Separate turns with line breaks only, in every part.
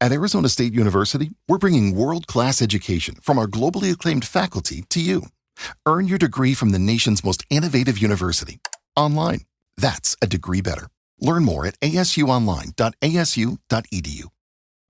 At Arizona State University, we're bringing world-class education from our globally acclaimed faculty to you. Earn your degree from the nation's most innovative university. Online. That's a degree better. Learn more at asuonline.asu.edu.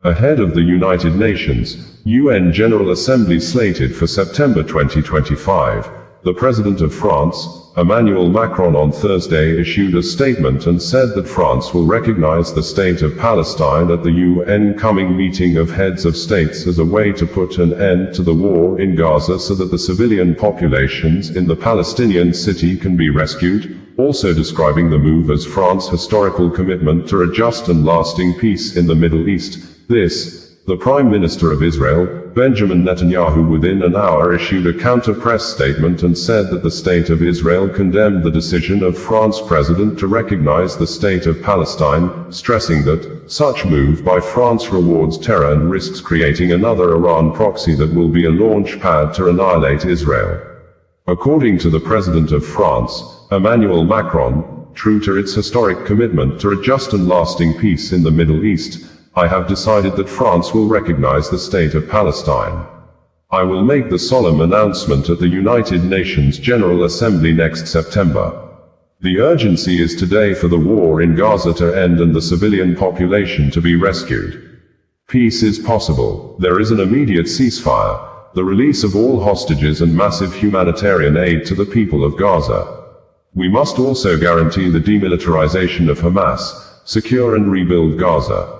Ahead of the United Nations UN General Assembly slated for September 2025, the President of France, Emmanuel Macron, on Thursday issued a statement and said that France will recognize the State of Palestine at the UN coming meeting of heads of states as a way to put an end to the war in Gaza so that the civilian populations in the Palestinian city can be rescued, also describing the move as France's historical commitment to a just and lasting peace in the Middle East. The Prime Minister of Israel, Benjamin Netanyahu, within an hour issued a counter-press statement and said that the State of Israel condemned the decision of France's president to recognize the State of Palestine, stressing that such move by France rewards terror and risks creating another Iran proxy that will be a launch pad to annihilate Israel. According to the President of France, Emmanuel Macron, true to its historic commitment to a just and lasting peace in the Middle East, I have decided that France will recognize the State of Palestine. I will make the solemn announcement at the United Nations General Assembly next September. The urgency is today for the war in Gaza to end and the civilian population to be rescued. Peace is possible. There is an immediate ceasefire, the release of all hostages and massive humanitarian aid to the people of Gaza. We must also guarantee the demilitarization of Hamas, secure and rebuild Gaza.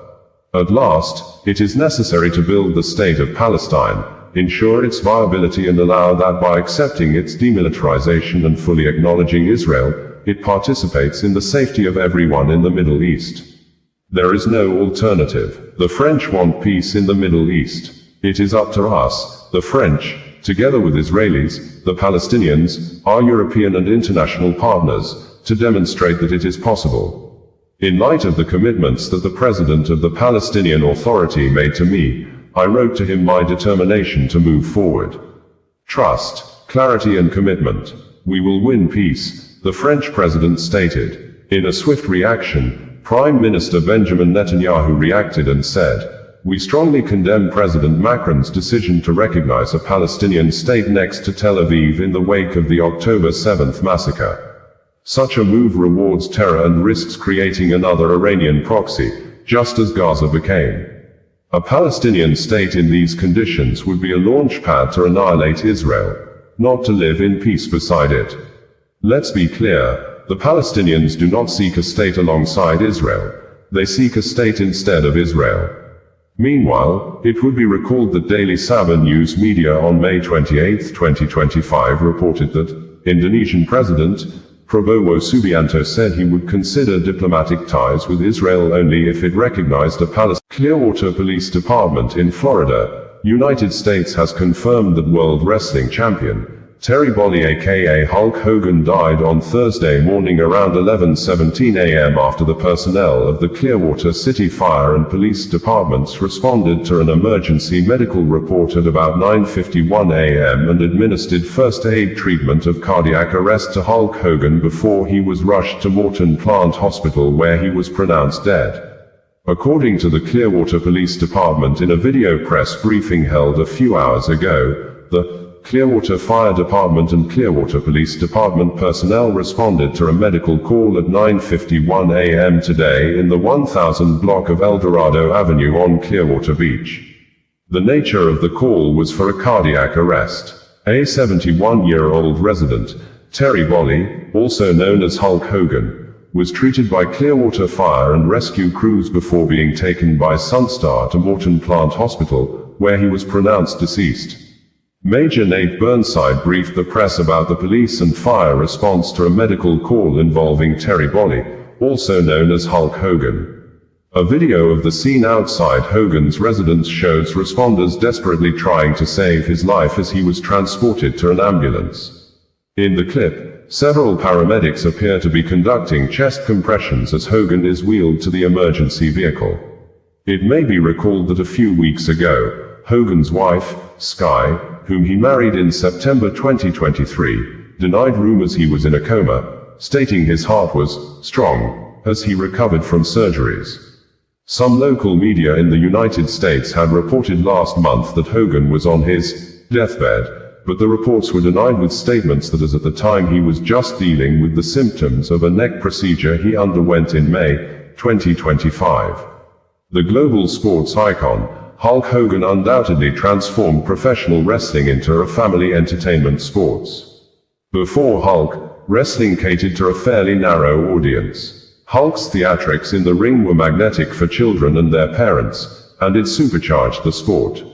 At last, it is necessary to build the State of Palestine, ensure its viability and allow that by accepting its demilitarization and fully acknowledging Israel, it participates in the safety of everyone in the Middle East. There is no alternative. The French want peace in the Middle East. It is up to us, the French, together with Israelis, the Palestinians, our European and international partners, to demonstrate that it is possible. In light of the commitments that the President of the Palestinian Authority made to me, I wrote to him my determination to move forward. Trust, clarity and commitment. We will win peace, the French President stated. In a swift reaction, Prime Minister Benjamin Netanyahu reacted and said, "We strongly condemn President Macron's decision to recognize a Palestinian state next to Tel Aviv in the wake of the October 7th massacre. Such a move rewards terror and risks creating another Iranian proxy, just as Gaza became. A Palestinian state in these conditions would be a launch pad to annihilate Israel, not to live in peace beside it. Let's be clear, the Palestinians do not seek a state alongside Israel, they seek a state instead of Israel." Meanwhile, it would be recalled that Daily Sabah news media on May 28, 2025 reported that Indonesian President Prabowo Subianto said he would consider diplomatic ties with Israel only if it recognized a Palestinian. Clearwater Police Department in Florida, United States has confirmed that World Wrestling Champion Terry Bolley aka Hulk Hogan died on Thursday morning around 11:17 a.m. after the personnel of the Clearwater City Fire and Police Departments responded to an emergency medical report at about 9:51 a.m. and administered first aid treatment of cardiac arrest to Hulk Hogan before he was rushed to Morton Plant Hospital where he was pronounced dead. According to the Clearwater Police Department in a video press briefing held a few hours ago, the Clearwater Fire Department and Clearwater Police Department personnel responded to a medical call at 9:51 a.m. today in the 1000 block of El Dorado Avenue on Clearwater Beach. The nature of the call was for a cardiac arrest. A 71-year-old resident, Terry Bolley, also known as Hulk Hogan, was treated by Clearwater Fire and Rescue crews before being taken by Sunstar to Morton Plant Hospital, where he was pronounced deceased. Major Nate Burnside briefed the press about the police and fire response to a medical call involving Terry Bolley, also known as Hulk Hogan. A video of the scene outside Hogan's residence shows responders desperately trying to save his life as he was transported to an ambulance. In the clip, several paramedics appear to be conducting chest compressions as Hogan is wheeled to the emergency vehicle. It may be recalled that a few weeks ago, Hogan's wife, Sky, whom he married in September 2023, denied rumors he was in a coma, stating his heart was strong as he recovered from surgeries. Some local media in the United States had reported last month that Hogan was on his deathbed, but the reports were denied with statements that as at the time he was just dealing with the symptoms of a neck procedure he underwent in May 2025. The global sports icon, Hulk Hogan, undoubtedly transformed professional wrestling into a family entertainment sports. Before Hulk, wrestling catered to a fairly narrow audience. Hulk's theatrics in the ring were magnetic for children and their parents, and it supercharged the sport.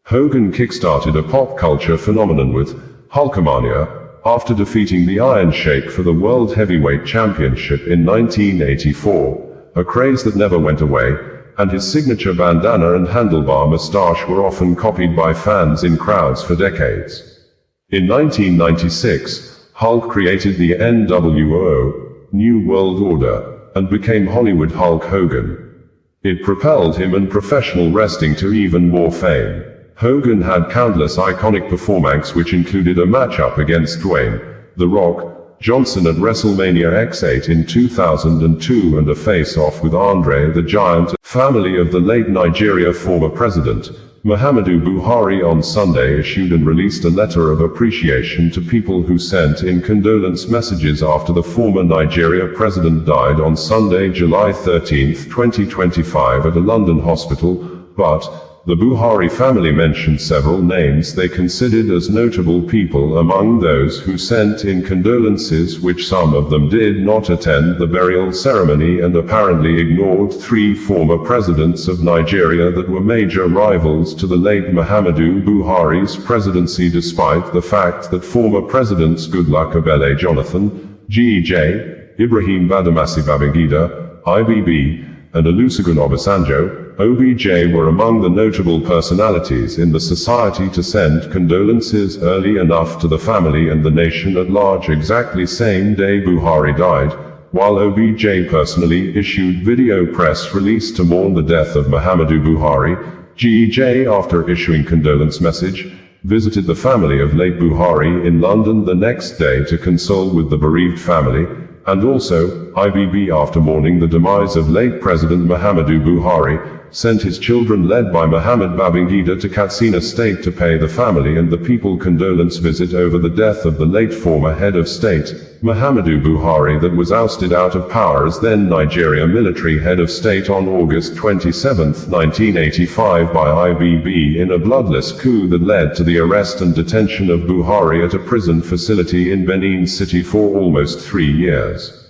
Hogan kickstarted a pop culture phenomenon with Hulkamania, after defeating the Iron Sheik for the World Heavyweight Championship in 1984, a craze that never went away, and his signature bandana and handlebar mustache were often copied by fans in crowds for decades. In 1996, Hulk created the NWO, New World Order, and became Hollywood Hulk Hogan. It propelled him and professional wrestling to even more fame. Hogan had countless iconic performances, which included a matchup against Dwayne "The Rock" Johnson at WrestleMania X8 in 2002 and a face-off with Andre the Giant. Family of the late Nigeria former president, Muhammadu Buhari, on Sunday issued and released a letter of appreciation to people who sent in condolence messages after the former Nigeria president died on Sunday, July 13, 2025 at a London hospital, but the Buhari family mentioned several names they considered as notable people among those who sent in condolences, which some of them did not attend the burial ceremony and apparently ignored three former presidents of Nigeria that were major rivals to the late Muhammadu Buhari's presidency, despite the fact that former presidents Goodluck Ebele Jonathan, GEJ, Ibrahim Badamasi Babangida, IBB, and Olusegun Obasanjo, OBJ, were among the notable personalities in the society to send condolences early enough to the family and the nation at large exactly same day Buhari died, while OBJ personally issued video press release to mourn the death of Muhammadu Buhari. GEJ, after issuing condolence message, visited the family of late Buhari in London the next day to console with the bereaved family, and also, IBB, after mourning the demise of late President Muhammadu Buhari, sent his children led by Muhammad Babangida to Katsina State to pay the family and the people condolence visit over the death of the late former head of state, Muhammadu Buhari, that was ousted out of power as then Nigeria military head of state on August 27, 1985 by IBB in a bloodless coup that led to the arrest and detention of Buhari at a prison facility in Benin City for almost 3 years.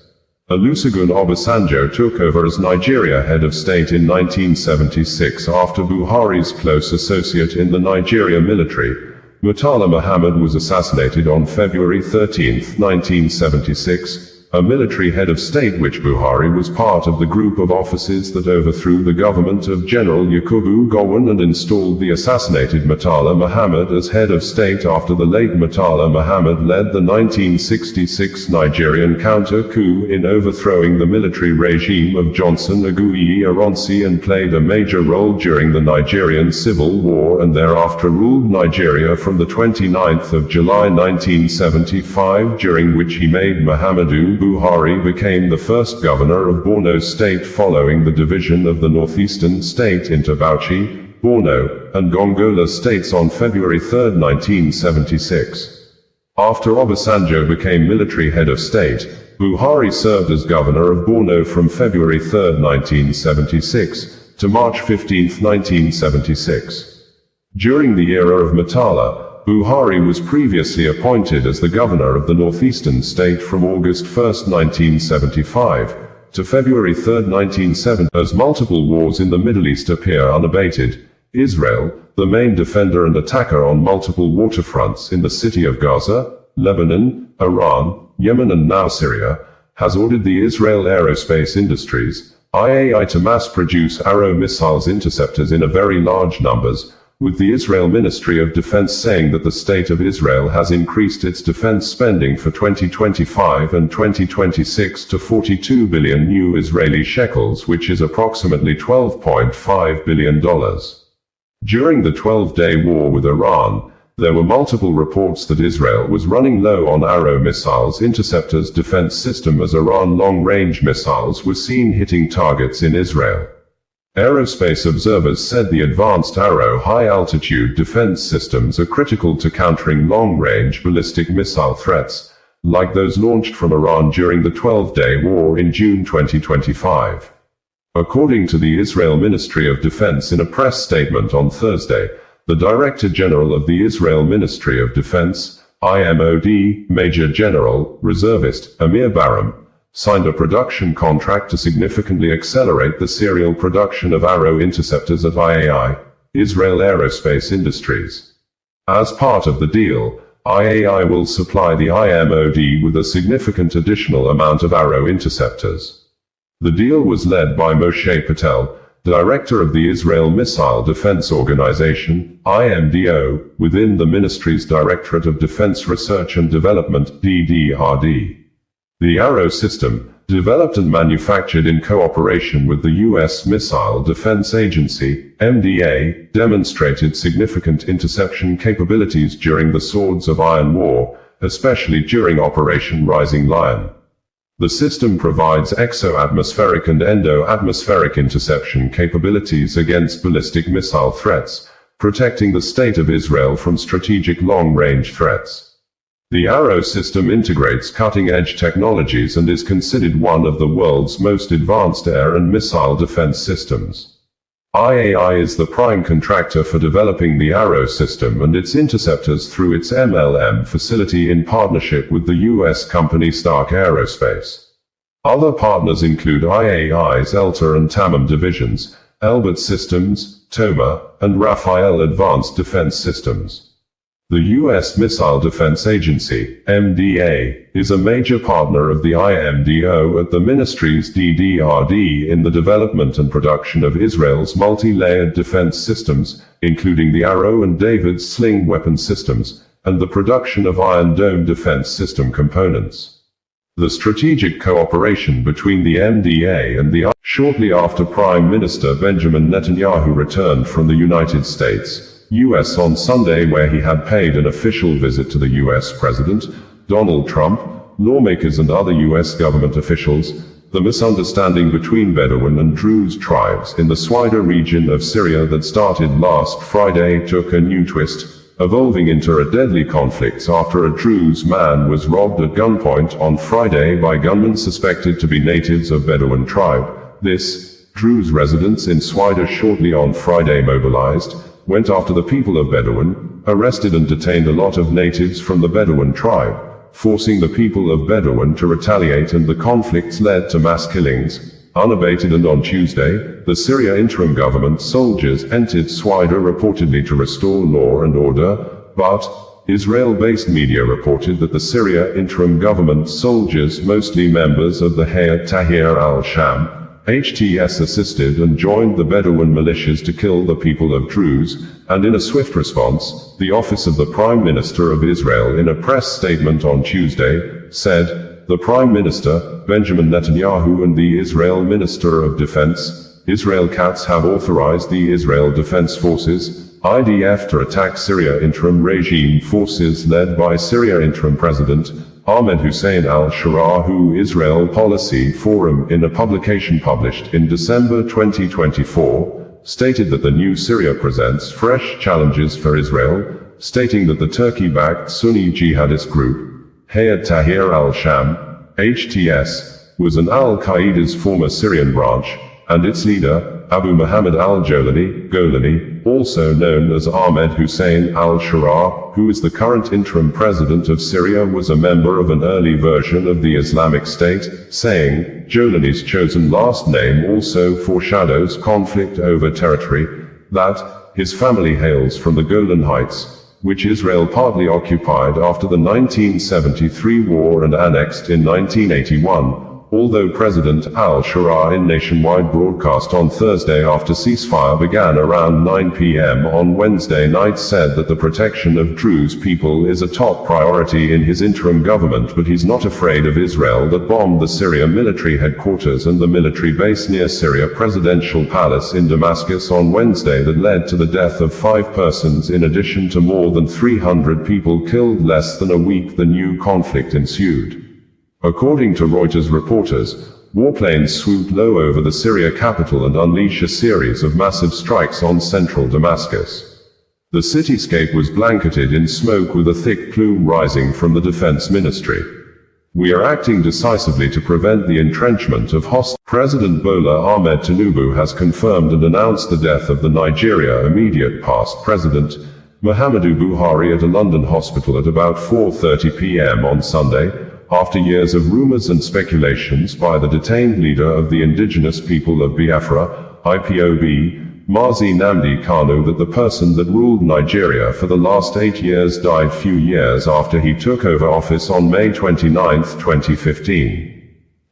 Olusegun Obasanjo took over as Nigeria head of state in 1976 after Buhari's close associate in the Nigeria military, Murtala Muhammad, was assassinated on February 13, 1976, a military head of state which Buhari was part of the group of officers that overthrew the government of General Yakubu Gowon and installed the assassinated Murtala Muhammad as head of state after the late Murtala Muhammad led the 1966 Nigerian counter-coup in overthrowing the military regime of Johnson Aguiyi Ironsi and played a major role during the Nigerian Civil War and thereafter ruled Nigeria from the 29th of July 1975, during which he made Muhammadu Buhari became the first governor of Borno State following the division of the northeastern state into Bauchi, Borno, and Gongola states on February 3, 1976. After Obasanjo became military head of state, Buhari served as governor of Borno from February 3, 1976, to March 15, 1976. During the era of Murtala, Buhari was previously appointed as the governor of the northeastern state from August 1, 1975, to February 3, 1970. As multiple wars in the Middle East appear unabated, Israel, the main defender and attacker on multiple waterfronts in the city of Gaza, Lebanon, Iran, Yemen and now Syria, has ordered the Israel Aerospace Industries, IAI, to mass-produce Arrow missiles interceptors in a very large numbers, with the Israel Ministry of Defense saying that the state of Israel has increased its defense spending for 2025 and 2026 to 42 billion new Israeli shekels, which is approximately $12.5 billion. During the 12-day war with Iran, there were multiple reports that Israel was running low on Arrow missiles interceptors defense system as Iran long-range missiles were seen hitting targets in Israel. Aerospace observers said the advanced Arrow high-altitude defense systems are critical to countering long-range ballistic missile threats, like those launched from Iran during the 12-day war in June 2025. According to the Israel Ministry of Defense in a press statement on Thursday, the Director General of the Israel Ministry of Defense, IMOD, Major General, Reservist, Amir Baram, signed a production contract to significantly accelerate the serial production of Arrow interceptors at IAI, Israel Aerospace Industries. As part of the deal, IAI will supply the IMOD with a significant additional amount of Arrow interceptors. The deal was led by Moshe Patel, Director of the Israel Missile Defense Organization, IMDO, within the ministry's Directorate of Defense Research and Development, DDRD. The Arrow system, developed and manufactured in cooperation with the U.S. Missile Defense Agency, MDA, demonstrated significant interception capabilities during the Swords of Iron War, especially during Operation Rising Lion. The system provides exo-atmospheric and endo-atmospheric interception capabilities against ballistic missile threats, protecting the State of Israel from strategic long-range threats. The Arrow system integrates cutting-edge technologies and is considered one of the world's most advanced air and missile defense systems. IAI is the prime contractor for developing the Arrow system and its interceptors through its MLM facility in partnership with the U.S. company Stark Aerospace. Other partners include IAI's Elta and Tamim divisions, Elbit Systems, Toma, and Rafael Advanced Defense Systems. The U.S. Missile Defense Agency, MDA, is a major partner of the IMDO at the ministry's DDRD in the development and production of Israel's multi-layered defense systems, including the Arrow and David's Sling weapon systems, and the production of Iron Dome defense system components. The strategic cooperation between the MDA and the shortly after Prime Minister Benjamin Netanyahu returned from the United States, U.S. on Sunday, where he had paid an official visit to the U.S. President, Donald Trump, lawmakers and other U.S. government officials, the misunderstanding between Bedouin and Druze tribes in the Swaida region of Syria that started last Friday took a new twist, evolving into a deadly conflict after a Druze man was robbed at gunpoint on Friday by gunmen suspected to be natives of Bedouin tribe. Druze residents in Swaida shortly on Friday mobilized, went after the people of Bedouin, arrested and detained a lot of natives from the Bedouin tribe, forcing the people of Bedouin to retaliate, and the conflicts led to mass killings, unabated. And on Tuesday, the Syria interim government soldiers entered Swaida reportedly to restore law and order, but Israel-based media reported that the Syria interim government soldiers, mostly members of the Hayat Tahrir al-Sham, HTS, assisted and joined the Bedouin militias to kill the people of Druze, and in a swift response, the office of the Prime Minister of Israel in a press statement on Tuesday, said, "The Prime Minister, Benjamin Netanyahu, and the Israel Minister of Defense, Israel Katz, have authorized the Israel Defense Forces, IDF, to attack Syria interim regime forces led by Syria interim President Ahmed Hussein al-Shara, who Israel Policy Forum, in a publication published in December 2024, stated that the new Syria presents fresh challenges for Israel, stating that the Turkey-backed Sunni jihadist group, Hayat Tahrir al-Sham, HTS, was an al-Qaeda's former Syrian branch, and its leader, Abu Muhammad al-Golani, also known as Ahmed Hussein al-Shara, who is the current interim president of Syria, was a member of an early version of the Islamic State, saying, Golani's chosen last name also foreshadows conflict over territory, that his family hails from the Golan Heights, which Israel partly occupied after the 1973 war and annexed in 1981. Although President al-Shara, in nationwide broadcast on Thursday after ceasefire began around 9 p.m. on Wednesday night, said that the protection of Druze people is a top priority in his interim government, but he's not afraid of Israel that bombed the Syria military headquarters and the military base near Syria Presidential Palace in Damascus on Wednesday that led to the death of 5 persons in addition to more than 300 people killed. Less than a week the new conflict ensued. According to Reuters reporters, warplanes swooped low over the Syria capital and unleashed a series of massive strikes on central Damascus. The cityscape was blanketed in smoke with a thick plume rising from the defense ministry. We are acting decisively to prevent the entrenchment of hostile. President Bola Ahmed Tinubu has confirmed and announced the death of the Nigeria immediate past president, Muhammadu Buhari, at a London hospital at about 4:30 p.m. on Sunday, after years of rumors and speculations by the detained leader of the indigenous people of Biafra, IPOB, Mazi Nnamdi Kanu, that the person that ruled Nigeria for the last 8 years died few years after he took over office on May 29, 2015.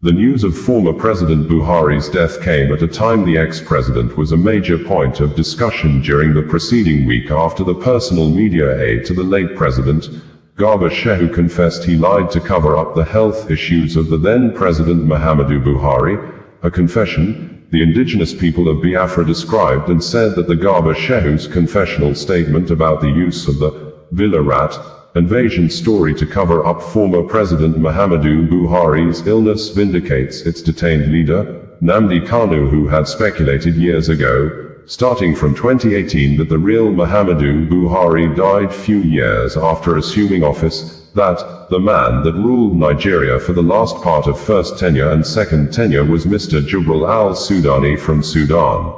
The news of former President Buhari's death came at a time the ex-president was a major point of discussion during the preceding week after the personal media aide to the late president, Garba Shehu, confessed he lied to cover up the health issues of the then President Muhammadu Buhari, a confession the indigenous people of Biafra described and said that the Garba Shehu's confessional statement about the use of the Villa Rat invasion story to cover up former President Muhammadu Buhari's illness vindicates its detained leader, Nnamdi Kanu, who had speculated years ago, starting from 2018, that the real Muhammadu Buhari died few years after assuming office, that the man that ruled Nigeria for the last part of first tenure and second tenure was Mr. Jubril al-Sudani from Sudan.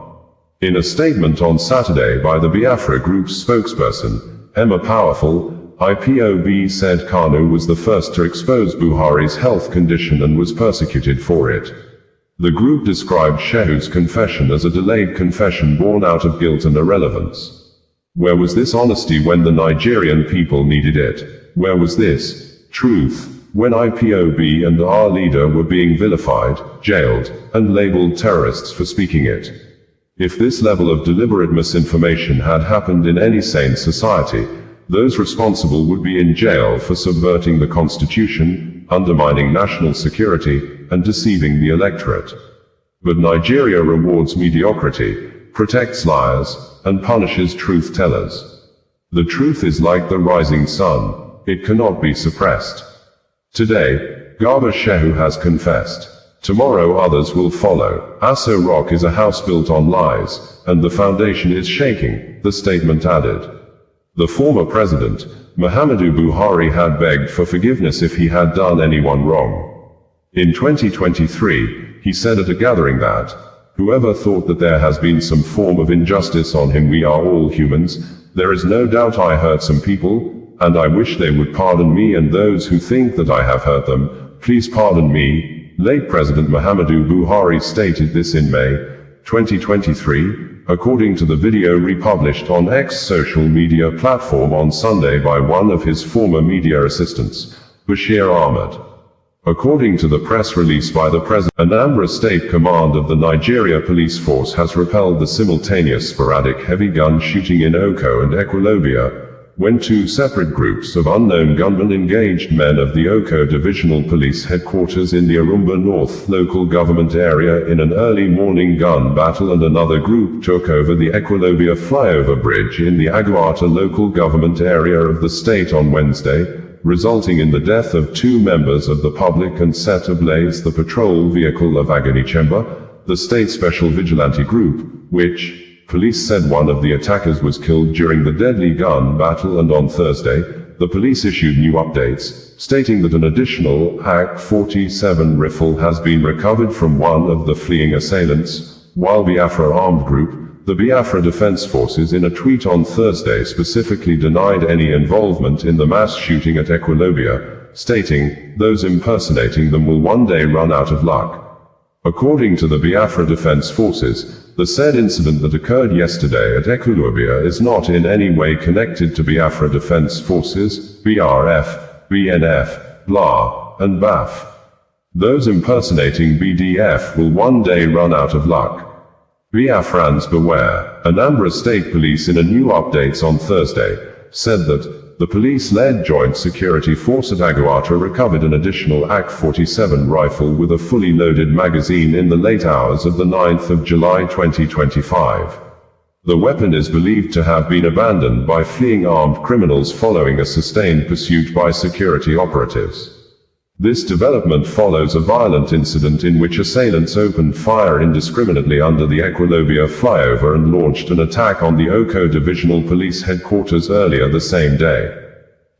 In a statement on Saturday by the Biafra Group's spokesperson, Emma Powerful, IPOB said Kanu was the first to expose Buhari's health condition and was persecuted for it. The group described Shehu's confession as a delayed confession born out of guilt and irrelevance. Where was this honesty when the Nigerian people needed it? Where was this truth when IPOB and our leader were being vilified, jailed, and labeled terrorists for speaking it? If this level of deliberate misinformation had happened in any sane society, those responsible would be in jail for subverting the constitution, undermining national security, and deceiving the electorate. But Nigeria rewards mediocrity, protects liars, and punishes truth-tellers. The truth is like the rising sun. It cannot be suppressed. Today, Garba Shehu has confessed. Tomorrow others will follow. Aso Rock is a house built on lies, and the foundation is shaking, the statement added. The former president, Muhammadu Buhari, had begged for forgiveness if he had done anyone wrong. In 2023, he said at a gathering that, "Whoever thought that there has been some form of injustice on him, we are all humans. There is no doubt I hurt some people, and I wish they would pardon me, and those who think that I have hurt them, please pardon me." Late President Muhammadu Buhari stated this in May 2023, according to the video republished on X social media platform on Sunday by one of his former media assistants, Bashir Ahmed. According to the press release by the President, Anambra State Command of the Nigeria Police Force has repelled the simultaneous sporadic heavy gun shooting in Oko and Equilobia, when two separate groups of unknown gunmen engaged men of the Oko Divisional Police Headquarters in the Arumba North local government area in an early morning gun battle, and another group took over the Equilobia flyover bridge in the Aguata local government area of the state on Wednesday, resulting in the death of two members of the public and set ablaze the patrol vehicle of Agonichemba, the state special vigilante group, which, police said one of the attackers was killed during the deadly gun battle. And on Thursday, the police issued new updates, stating that an additional AK-47 rifle has been recovered from one of the fleeing assailants, while Biafra Armed Group, the Biafra Defense Forces, in a tweet on Thursday specifically denied any involvement in the mass shooting at Equilobia, stating, "Those impersonating them will one day run out of luck." According to the Biafra Defense Forces, the said incident that occurred yesterday at Equilobia is not in any way connected to Biafra Defense Forces, BRF, BNF, BLA, and BAF. Those impersonating BDF will one day run out of luck. Biafrans beware. Anambra State Police, in a new updates on Thursday, said that the police-led joint security force at Aguata recovered an additional AK-47 rifle with a fully loaded magazine in the late hours of the 9th of July 2025. The weapon is believed to have been abandoned by fleeing armed criminals following a sustained pursuit by security operatives. This development follows a violent incident in which assailants opened fire indiscriminately under the Equilobia flyover and launched an attack on the Oko Divisional Police Headquarters earlier the same day.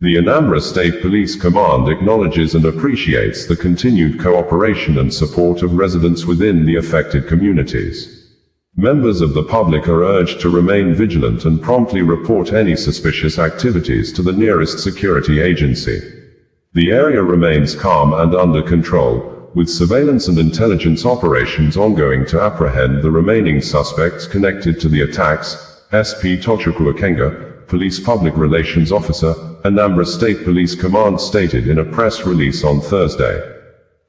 The Anambra State Police Command acknowledges and appreciates the continued cooperation and support of residents within the affected communities. Members of the public are urged to remain vigilant and promptly report any suspicious activities to the nearest security agency. The area remains calm and under control, with surveillance and intelligence operations ongoing to apprehend the remaining suspects connected to the attacks, SP Tochukwu Akenga, Police Public Relations Officer, Anambra State Police Command stated in a press release on Thursday.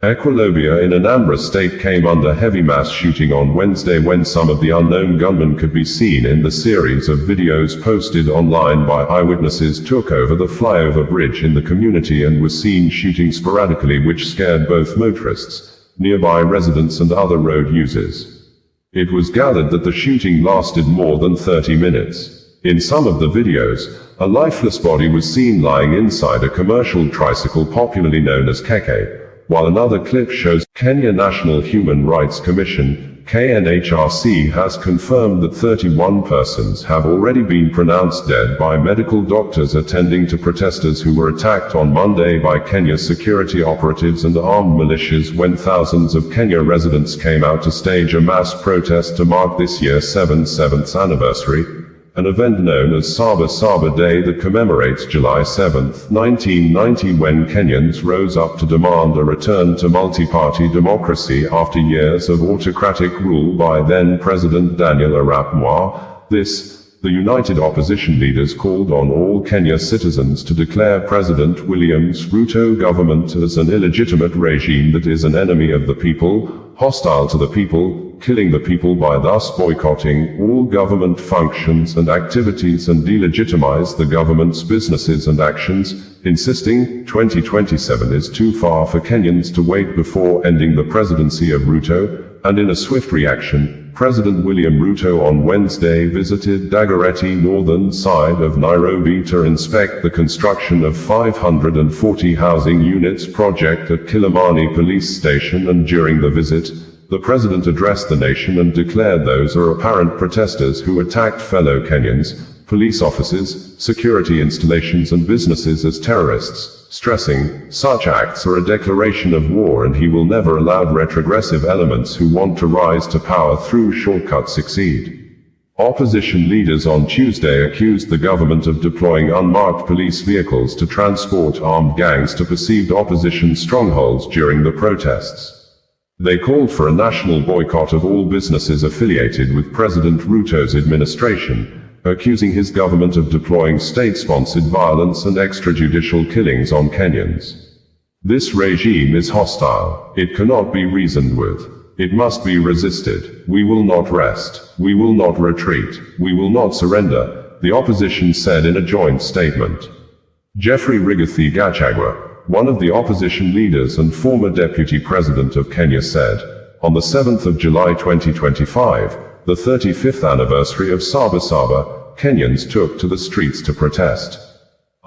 Equilobia in Anambra State came under heavy mass shooting on Wednesday when some of the unknown gunmen could be seen in the series of videos posted online by eyewitnesses took over the flyover bridge in the community and were seen shooting sporadically, which scared both motorists, nearby residents and other road users. It was gathered that the shooting lasted more than 30 minutes. In some of the videos, a lifeless body was seen lying inside a commercial tricycle popularly known as keke, while another clip shows Kenya National Human Rights Commission, KNHRC, has confirmed that 31 persons have already been pronounced dead by medical doctors attending to protesters who were attacked on Monday by Kenya's security operatives and armed militias when thousands of Kenya residents came out to stage a mass protest to mark this year's 7th anniversary, an event known as Saba Saba Day that commemorates July 7, 1990, when Kenyans rose up to demand a return to multi-party democracy after years of autocratic rule by then-President Daniel Arap Moi. The united opposition leaders called on all Kenya citizens to declare President William's Ruto government as an illegitimate regime that is an enemy of the people, hostile to the people, killing the people by thus boycotting all government functions and activities and delegitimize the government's businesses and actions, insisting 2027 is too far for Kenyans to wait before ending the presidency of Ruto. And in a swift reaction, President William Ruto on Wednesday visited Dagoretti, northern side of Nairobi, to inspect the construction of 540 housing units project at Kilimani Police Station, and during the visit, the president addressed the nation and declared those are apparent protesters who attacked fellow Kenyans, police officers, security installations and businesses as terrorists, stressing, such acts are a declaration of war and he will never allow retrogressive elements who want to rise to power through shortcuts succeed. Opposition leaders on Tuesday accused the government of deploying unmarked police vehicles to transport armed gangs to perceived opposition strongholds during the protests. They called for a national boycott of all businesses affiliated with President Ruto's administration, accusing his government of deploying state-sponsored violence and extrajudicial killings on Kenyans. This regime is hostile. It cannot be reasoned with. It must be resisted. We will not rest. We will not retreat. We will not surrender, the opposition said in a joint statement. Jeffrey Rigathi Gachagua, one of the opposition leaders and former deputy president of Kenya, said, on the 7th of July 2025, the 35th anniversary of Saba Saba, Kenyans took to the streets to protest.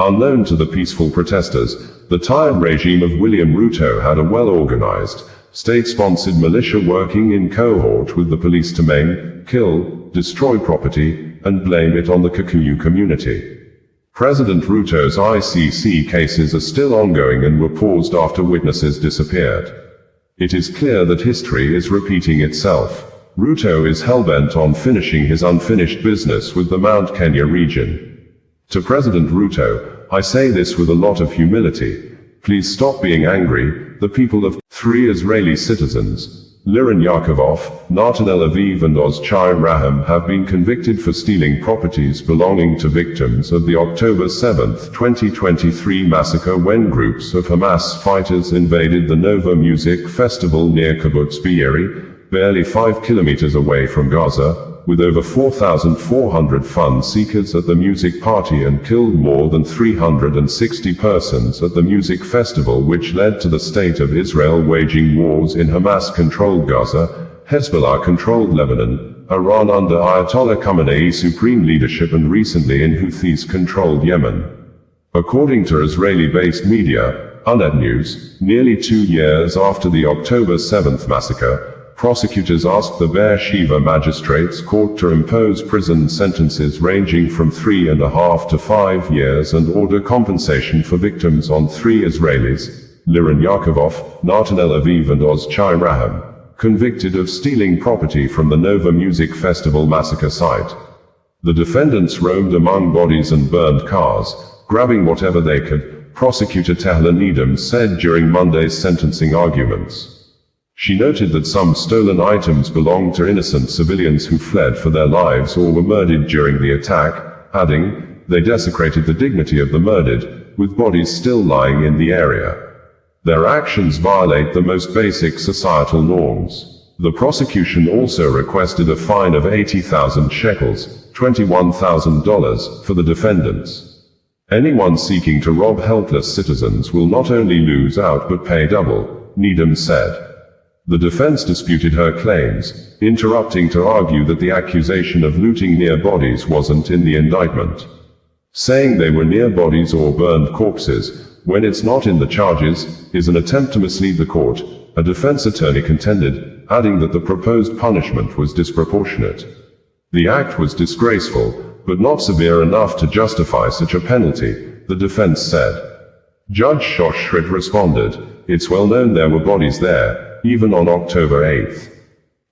Unknown to the peaceful protesters, the tired regime of William Ruto had a well-organized, state-sponsored militia working in cohort with the police to maim, kill, destroy property, and blame it on the Kikuyu community. President Ruto's ICC cases are still ongoing and were paused after witnesses disappeared. It is clear that history is repeating itself. Ruto is hellbent on finishing his unfinished business with the Mount Kenya region. To President Ruto, I say this with a lot of humility. Please stop being angry. The people of 3 Israeli citizens, Liran Yakovov, Natanel Aviv and Ozchai Raham, have been convicted for stealing properties belonging to victims of the October 7, 2023 massacre when groups of Hamas fighters invaded the Nova Music Festival near Kibbutz Be'eri, barely 5 kilometers away from Gaza, with over 4,400 fun seekers at the music party, and killed more than 360 persons at the music festival, which led to the state of Israel waging wars in Hamas-controlled Gaza, Hezbollah-controlled Lebanon, Iran under Ayatollah Khamenei's supreme leadership, and recently in Houthis-controlled Yemen. According to Israeli-based media, UNET News. Nearly 2 years after the October 7th massacre, prosecutors asked the Beersheba Magistrates Court to impose prison sentences ranging from 3.5 to 5 years and order compensation for victims on 3 Israelis, Liran Yakovov, Natanel Aviv and Oz Chai Raham, convicted of stealing property from the Nova Music Festival massacre site. The defendants roamed among bodies and burned cars, grabbing whatever they could, prosecutor Tehlan Edom said during Monday's sentencing arguments. She noted that some stolen items belonged to innocent civilians who fled for their lives or were murdered during the attack, adding, they desecrated the dignity of the murdered, with bodies still lying in the area. Their actions violate the most basic societal norms. The prosecution also requested a fine of 80,000 shekels, $21,000, for the defendants. Anyone seeking to rob helpless citizens will not only lose out but pay double, Needham said. The defense disputed her claims, interrupting to argue that the accusation of looting near bodies wasn't in the indictment. Saying they were near bodies or burned corpses, when it's not in the charges, is an attempt to mislead the court, a defense attorney contended, adding that the proposed punishment was disproportionate. The act was disgraceful, but not severe enough to justify such a penalty, the defense said. Judge Shoshrid responded, it's well known there were bodies there, even on October 8th.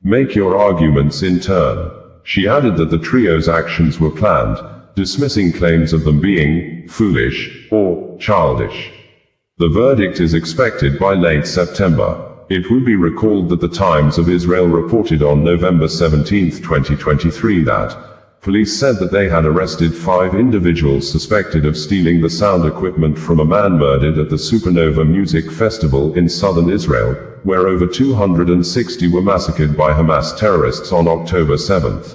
Make your arguments in turn. She added that the trio's actions were planned, dismissing claims of them being foolish or childish. The verdict is expected by late September. It would be recalled that the Times of Israel reported on November 17, 2023 that police said that they had arrested 5 individuals suspected of stealing the sound equipment from a man murdered at the Supernova Music Festival in southern Israel, where over 260 were massacred by Hamas terrorists on October 7th.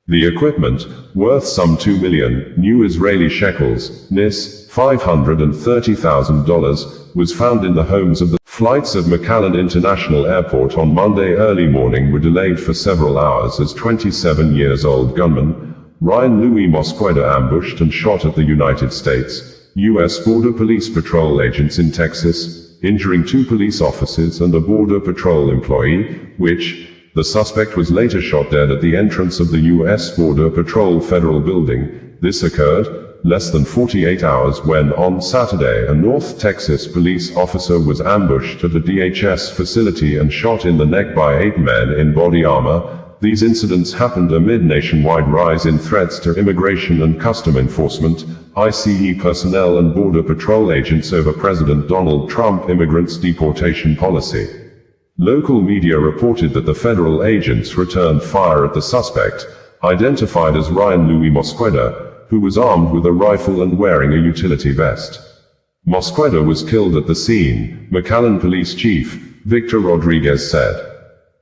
The equipment, worth some 2 million new Israeli shekels, NIS, $530,000, was found in the homes of the flights of McAllen International Airport on Monday early morning were delayed for several hours as 27-year-old gunman, Ryan Louis Mosqueda ambushed and shot at the United States, U.S. Border Police Patrol agents in Texas, injuring 2 police officers and a Border Patrol employee, which, the suspect was later shot dead at the entrance of the U.S. Border Patrol Federal Building. This occurred less than 48 hours when, on Saturday, a North Texas police officer was ambushed at a DHS facility and shot in the neck by 8 men in body armor. These incidents happened amid nationwide rise in threats to immigration and custom enforcement, ICE personnel and Border Patrol agents over President Donald Trump immigrants' deportation policy. Local media reported that the federal agents returned fire at the suspect, identified as Ryan Louis Mosqueda, who was armed with a rifle and wearing a utility vest. Mosqueda was killed at the scene, McAllen Police Chief Victor Rodriguez said.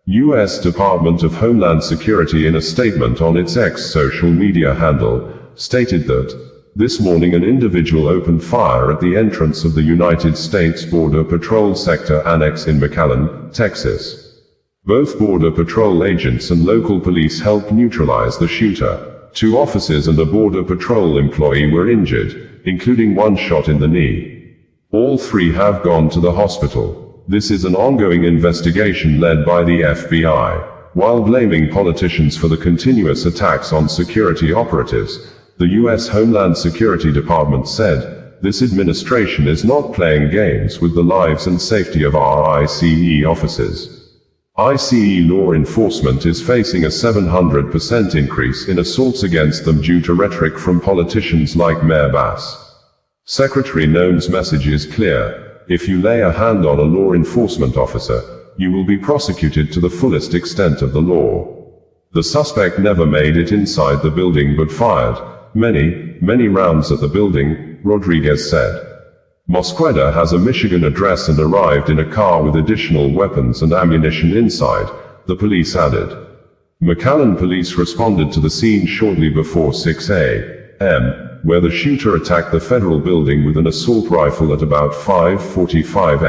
U.S. Department of Homeland Security in a statement on its X social media handle, stated that, this morning an individual opened fire at the entrance of the United States Border Patrol Sector Annex in McAllen, Texas. Both Border Patrol agents and local police helped neutralize the shooter. 2 officers and a Border Patrol employee were injured, including 1 shot in the knee. All 3 have gone to the hospital. This is an ongoing investigation led by the FBI. While blaming politicians for the continuous attacks on security operatives, the U.S. Homeland Security Department said, this administration is not playing games with the lives and safety of our ICE officers. ICE law enforcement is facing a 700% increase in assaults against them due to rhetoric from politicians like Mayor Bass. Secretary Noem's message is clear: if you lay a hand on a law enforcement officer, you will be prosecuted to the fullest extent of the law. The suspect never made it inside the building but fired many rounds at the building, Rodriguez said. Mosqueda has a Michigan address and arrived in a car with additional weapons and ammunition inside, the police added. McAllen police responded to the scene shortly before 6 a.m., where the shooter attacked the federal building with an assault rifle at about 5:45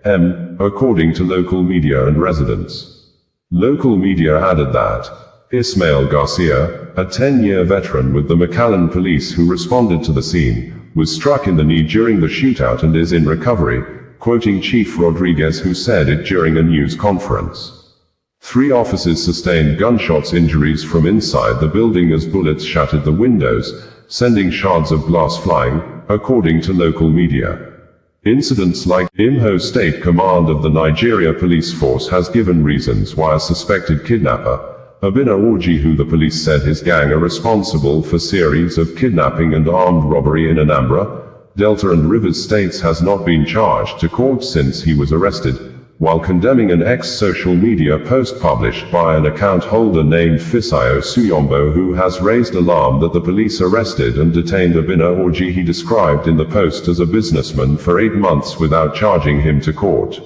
a.m., according to local media and residents. Local media added that Ismael Garcia, a 10-year veteran with the McAllen police who responded to the scene, was struck in the knee during the shootout and is in recovery, quoting Chief Rodriguez, who said it during a news conference. 3 officers sustained gunshots injuries from inside the building as bullets shattered the windows, sending shards of glass flying, according to local media. Incidents like Imo State Command of the Nigeria Police Force has given reasons why a suspected kidnapper, Obinna Orji, who the police said his gang are responsible for series of kidnapping and armed robbery in Anambra, Delta and Rivers states, has not been charged to court since he was arrested, while condemning an ex-social media post published by an account holder named Fisayo Suyombo, who has raised alarm that the police arrested and detained Obinna Orji, he described in the post as a businessman, for 8 months without charging him to court.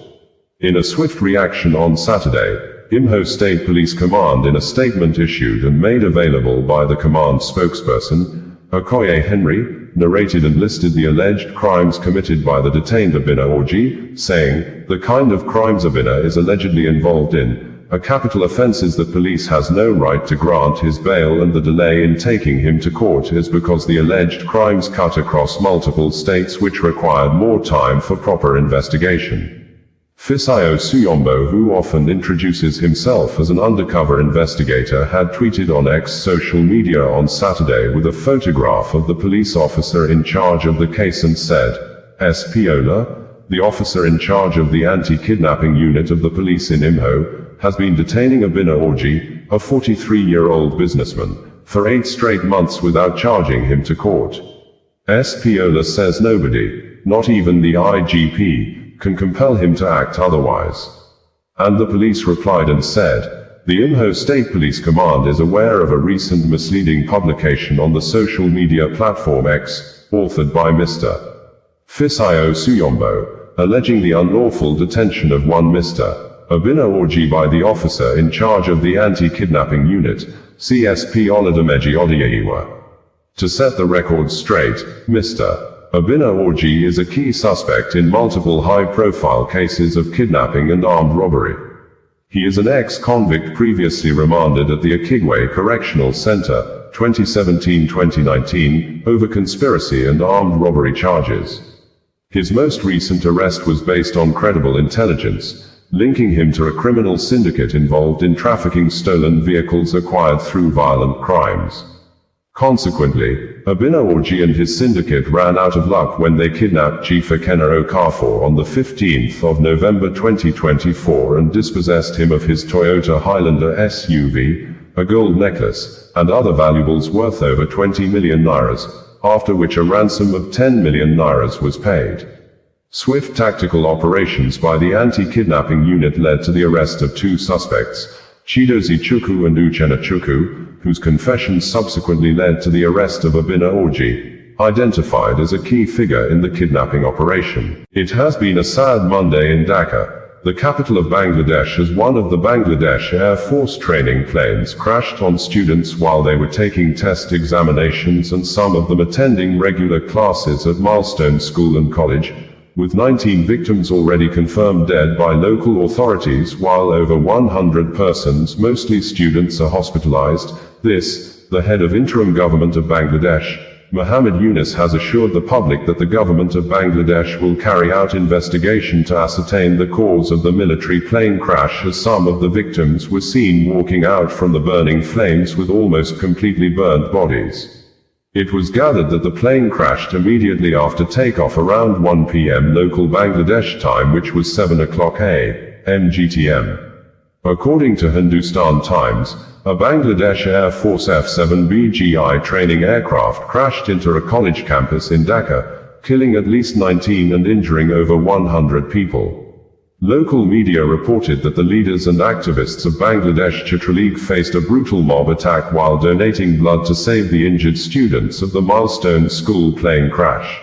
In a swift reaction on Saturday, Imo State Police Command, in a statement issued and made available by the command spokesperson, Okoye Henry, narrated and listed the alleged crimes committed by the detained Obinna Orji, saying, "The kind of crimes Obinna is allegedly involved in are capital offenses that police has no right to grant his bail, and the delay in taking him to court is because the alleged crimes cut across multiple states which required more time for proper investigation." Fisayo Suyombo, who often introduces himself as an undercover investigator, had tweeted on X social media on Saturday with a photograph of the police officer in charge of the case and said, "SP Ola, the officer in charge of the anti-kidnapping unit of the police in Imo, has been detaining Obinna Orji, a 43-year-old businessman, for 8 straight months without charging him to court." SP Ola says nobody, not even the IGP, can compel him to act otherwise. And the police replied and said, "The Imo State Police Command is aware of a recent misleading publication on the social media platform X, authored by Mr. Fisayo Suyombo, alleging the unlawful detention of one Mr. Obinna Orji by the officer in charge of the anti-kidnapping unit, CSP Olademeji Odeyewa. To set the record straight, Mr. Obinna Orji is a key suspect in multiple high-profile cases of kidnapping and armed robbery. He is an ex-convict previously remanded at the Akigwe Correctional Center, 2017-2019, over conspiracy and armed robbery charges. His most recent arrest was based on credible intelligence, linking him to a criminal syndicate involved in trafficking stolen vehicles acquired through violent crimes. Consequently, Obinna Orji and his syndicate ran out of luck when they kidnapped Chief Ekena Okafor on the 15th of November 2024 and dispossessed him of his Toyota Highlander SUV, a gold necklace, and other valuables worth over 20 million nairas, after which a ransom of 10 million nairas was paid. Swift tactical operations by the anti-kidnapping unit led to the arrest of 2 suspects, Chidozie Chukwu and Uchenna Chukwu, whose confessions subsequently led to the arrest of Obinna Orji, identified as a key figure in the kidnapping operation. It has been a sad Monday in Dhaka, the capital of Bangladesh, as one of the Bangladesh Air Force training planes crashed on students while they were taking test examinations and some of them attending regular classes at Milestone School and College, with 19 victims already confirmed dead by local authorities, while over 100 persons, mostly students, are hospitalized. This, the head of interim government of Bangladesh, Muhammad Yunus, has assured the public that the government of Bangladesh will carry out investigation to ascertain the cause of the military plane crash, as some of the victims were seen walking out from the burning flames with almost completely burned bodies. It was gathered that the plane crashed immediately after takeoff around 1 p.m. local Bangladesh time, which was 7 o'clock a.m. GTM. According to Hindustan Times, a Bangladesh Air Force F-7BGI training aircraft crashed into a college campus in Dhaka, killing at least 19 and injuring over 100 people. Local media reported that the leaders and activists of Bangladesh Chhatra League faced a brutal mob attack while donating blood to save the injured students of the Milestone School plane crash.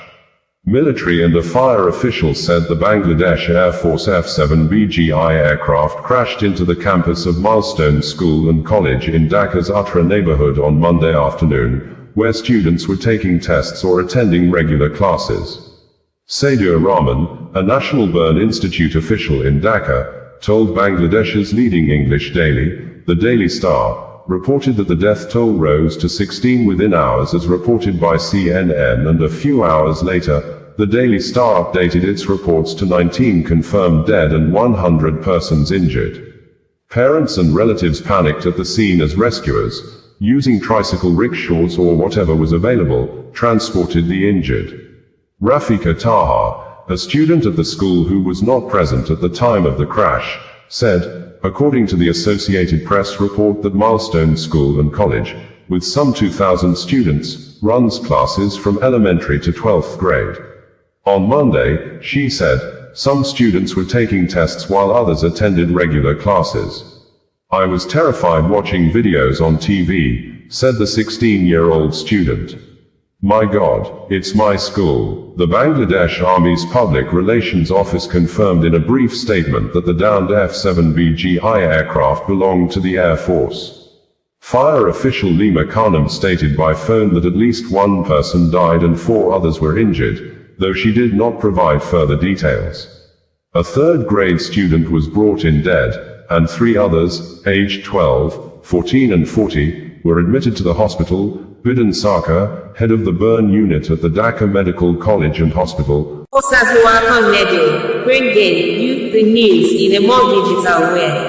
Military and a fire official said the Bangladesh Air Force F-7BGI aircraft crashed into the campus of Milestone School and College in Dhaka's Uttra neighborhood on Monday afternoon, where students were taking tests or attending regular classes. Saidur Rahman, a National Burn Institute official in Dhaka, told Bangladesh's leading English daily, The Daily Star, reported that the death toll rose to 16 within hours as reported by CNN, and a few hours later, the Daily Star updated its reports to 19 confirmed dead and 100 persons injured. Parents and relatives panicked at the scene as rescuers, using tricycle rickshaws or whatever was available, transported the injured. Rafika Taha, a student at the school who was not present at the time of the crash, said, according to the Associated Press report, that Milestone School and College, with some 2,000 students, runs classes from elementary to 12th grade. On Monday, she said, some students were taking tests while others attended regular classes. I was terrified watching videos on TV, said the 16-year-old student. My God, it's my school. The Bangladesh Army's Public Relations Office confirmed in a brief statement that the downed F-7BGI aircraft belonged to the Air Force. Fire official Lima Khanum stated by phone that at least one person died and 4 others were injured, though she did not provide further details. A third-grade student was brought in dead, and 3 others, aged 12, 14 and 40, were admitted to the hospital. Bidhan Sarkar, head of the burn unit at the Dhaka Medical College and Hospital,
bringing you the news in a more digital way.